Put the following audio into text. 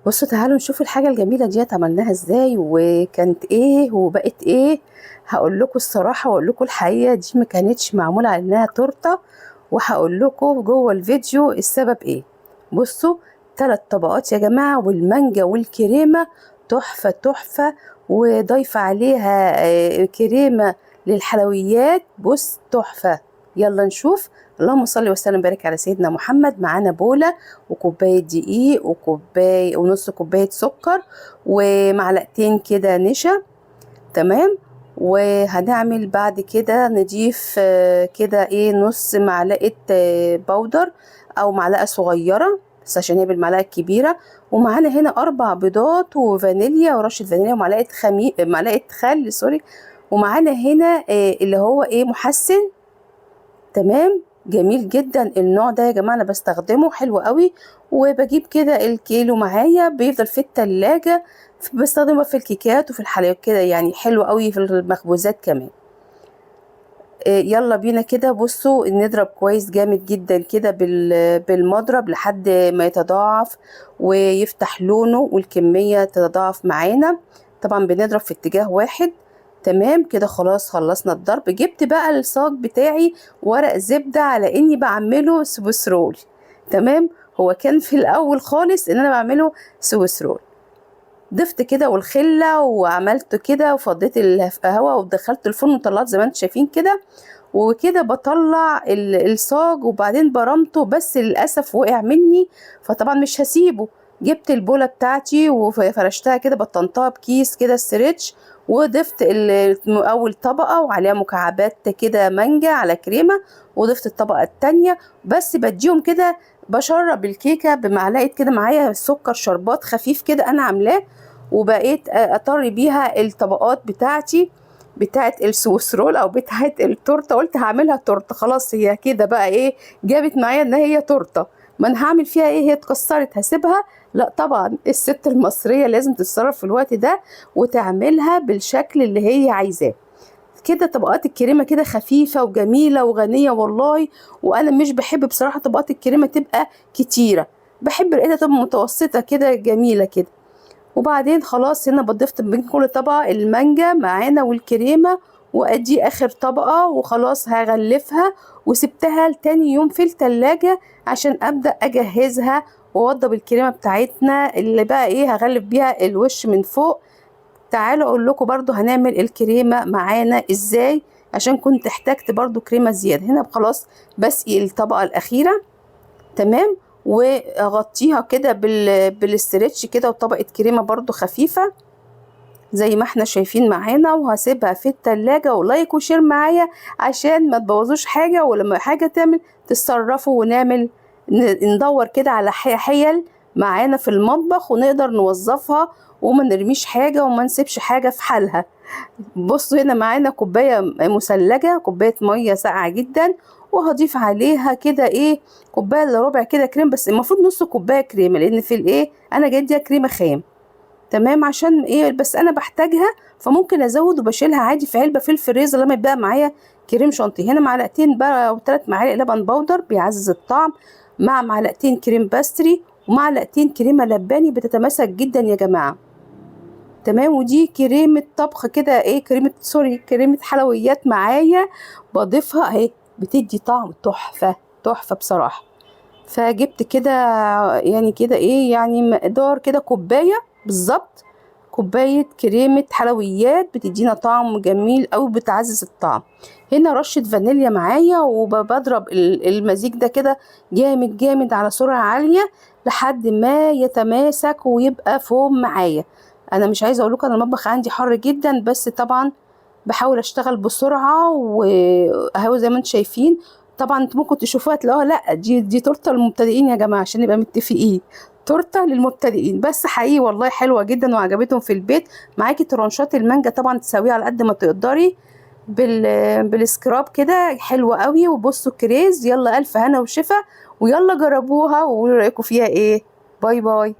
بصوا تعالوا نشوف الحاجة الجميلة ديت عملناها ازاي وكانت ايه وبقت ايه. هقول لكم الصراحة واقول لكم الحقيقة، دي ما كانتش معمولة على انها تورتة، وهقول لكم جوه الفيديو السبب ايه. بصوا، 3 طبقات يا جماعة، والمانجا والكريمة تحفة تحفة، وضايفة عليها كريمة للحلويات. بص تحفة. يلا نشوف. اللهم صل وسلم وبارك على سيدنا محمد. معانا بولة وكوباية دقيق وكوباية ونص كوباية سكر ومعلقتين كده نشا. تمام. وهنعمل بعد كده نضيف كده ايه نص معلقة بودر او معلقة صغيرة، بس عشان هي بالمعلقة الكبيرة. ومعانا هنا 4 بيضات وفانيليا ورشة فانيليا ومعلقة معلقة خل سوري. ومعانا هنا اللي هو ايه محسن. تمام. جميل جدا النوع ده يا جماعة، انا بستخدمه حلو قوي. وبجيب كده الكيلو معايا بيفضل في التلاجة، بستخدمه في الكيكات وفي الحلويات كده، يعني حلو قوي في المخبوزات كمان. يلا بينا كده. بصوا نضرب كويس جامد جدا كده بالمضرب لحد ما يتضاعف ويفتح لونه والكمية تتضاعف معانا. طبعا بنضرب في اتجاه واحد. تمام كده خلاص خلصنا الضرب. جبت بقى الصاج بتاعي ورق زبدة على اني بعمله سويسرول. تمام. هو كان في الاول خالص ان انا بعمله سويسرول. ضفت كده والخله وعملت كده وفضيت الهواء ودخلت الفرن وطلعت زي ما انتم شايفين كده. وكده بطلع الصاج وبعدين برمته، بس للاسف وقع مني، فطبعا مش هسيبه. جبت البوله بتاعتي وفرشتها كده، بطنتها بكيس كده ستريتش، وضفت اول طبقه وعليها مكعبات كده مانجا على كريمه، وضفت الطبقه التانية. بس بديهم كده، بشرب الكيكه بمعلقه كده معايا سكر شربات خفيف كده انا عاملاه، وبقيت اطري بيها الطبقات بتاعتي بتاعت السويسرول او بتاعت التورته. قلت هعملها تورته خلاص، هي كده بقى ايه، جابت معايا ان هي تورته. ما انا هعمل فيها ايه، هي اتكسرت هسيبها؟ لا طبعا، الست المصريه لازم تتصرف في الوقت ده وتعملها بالشكل اللي هي عايزاه. كده طبقات الكريمه كده خفيفه وجميله وغنيه والله. وانا مش بحب بصراحه طبقات الكريمه تبقى كتيره، بحب رقتها تبقى متوسطه كده جميله كده. وبعدين خلاص هنا بضفت بين كل طبقة المانجا معانا والكريمة، وادي اخر طبقة وخلاص هغلفها. وسبتها لتاني يوم في التلاجة عشان ابدأ اجهزها واوضب الكريمة بتاعتنا اللي بقى ايه هغلف بيها الوش من فوق. تعالوا اقول لكم برضو هنعمل الكريمة معانا ازاي، عشان كنت احتجت برضو كريمة زيادة. هنا خلاص بسقي الطبقة الاخيرة. تمام. واغطيها كده بالاسترتش كده وطبقة كريمة برضو خفيفة زي ما احنا شايفين معانا، وهسيبها في التلاجة. ولايك وشير معايا عشان ما تبوظوش حاجة، ولما حاجة تعمل تتصرفوا ونعمل ندور كده على حيل معانا في المطبخ ونقدر نوظفها، وما نرميش حاجة وما نسيبش حاجة في حالها. بصوا هنا معانا كوباية مثلجة، كوباية مية ساقعة جدا، وهضيف عليها كده ايه كوباية الا ربع كده كريم، بس المفروض نص كوباية كريمة لان في الايه انا جايبة كريمة خام. تمام. عشان ايه بس انا بحتاجها، فممكن ازود وبشيلها عادي في علبة في الفريزر لما يبقى معايا كريم شانتيه. هنا معلقتين بقى او 3 معالق لبن بودر بيعزز الطعم، مع معلقتين كريم باستري ومعلقتين كريمة لباني بتتماسك جدا يا جماعة. تمام. ودي كريمة طبخ كده ايه كريمة سوري كريمة حلويات معايا بضيفها اهي، بتدي طعم تحفة تحفة بصراحة. فجبت كده يعني كده ايه يعني مقدار كده كوباية بالظبط، كوباية كريمة حلويات بتدينا طعم جميل أو بتعزز الطعم. هنا رشة فانيليا معايا، وبضرب المزيج ده كده جامد جامد على سرعة عالية لحد ما يتماسك ويبقى فوم معايا. أنا مش عايزة أقول لكم أنا المطبخ عندي حر جدا، بس طبعا بحاول أشتغل بسرعة وأهو زي ما انتم شايفين. طبعا انتوا ممكن تشوفوها تلاقوها لا دي تورته للمبتدئين يا جماعه، عشان نبقى متفقين، تورته للمبتدئين. بس حقيقي والله حلوه جدا وعجبتهم في البيت. معاكي ترانشات المانجا طبعا تسويها على قد ما تقدري بالسكراب كده حلوه قوي. وبصوا كريز. يلا الف هنا وشفا، ويلا جربوها وقولوا رايكم فيها ايه. باي باي.